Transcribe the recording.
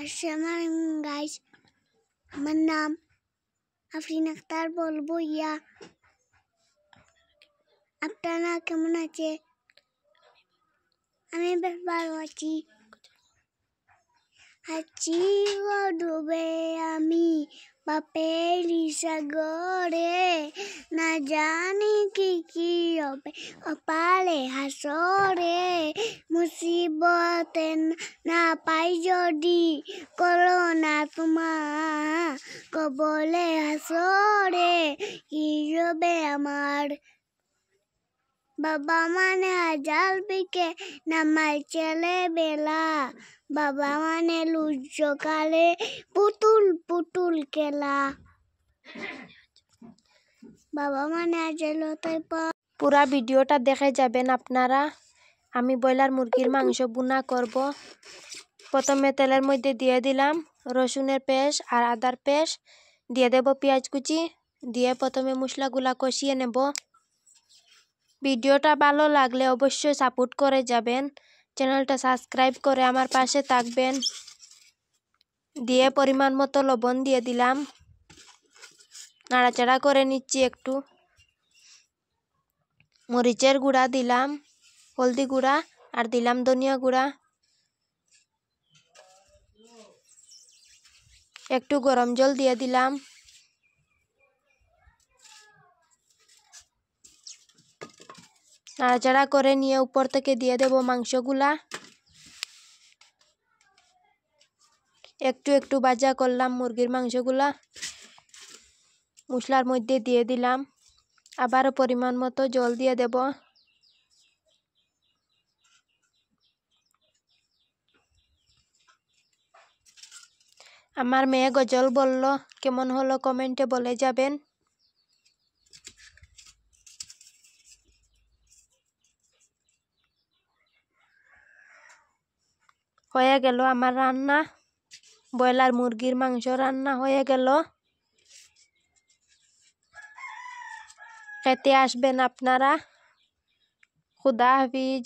আসসালামু গাইস, আমার নাম আফরিন আক্তার বলবো ইয়া। আপনারা কেমন আছে? আমি বেশ ভালো আছি। আছি ডুবে আমি বাপের সাগরে, না জানি কি কি হবে কপালে হাসরে। মুসিবতে না পাই যদি করো না তোমার কবলে হাসরে, কি হবে আমার। বাবা মানে হাজার বিকে নামাই ছেলে বেলা, বাবা মানে লুজ্জকালে পুতুল পুতুল খেলা। বাবা মানে আজলতে পুরা ভিডিওটা দেখে যাবেন আপনারা। আমি ব্রয়লার মুরগির মাংস বুনা করব। প্রথমে তেলের মধ্যে দিয়ে দিলাম রসুনের পেস্ট আর আদার পেস্ট, দিয়ে দেব পেঁয়াজ কুচি, দিয়ে প্রথমে মশলাগুলা কষিয়ে নেব। ভিডিওটা ভালো লাগলে অবশ্যই সাপোর্ট করে যাবেন, চ্যানেলটা সাবস্ক্রাইব করে আমার পাশে থাকবেন। দিয়ে পরিমাণ মতো লবণ দিয়ে দিলাম, নাড়াচাড়া করে নিচ্ছি একটু। মরিচের গুঁড়া দিলাম, হলদি গুঁড়া আর দিলাম ধনিয়া গুঁড়া। একটু গরম জল দিয়ে দিলাম। নাড়াচাড়া করে নিয়ে উপর থেকে দিয়ে দেব মাংসগুলা। একটু একটু ভাজা করলাম মুরগির মাংসগুলা, মশলার মধ্যে দিয়ে দিলাম। আবারও পরিমাণ মতো জল দিয়ে দেব। আমার মেয়ে গজল বলল, কেমন হলো কমেন্টে বলে যাবেন। হয়ে গেল আমার রান্না, ব্রয়লার মুরগির মাংস রান্না হয়ে গেল। খেতে আসবেন আপনারা। খুদা হাফিজ।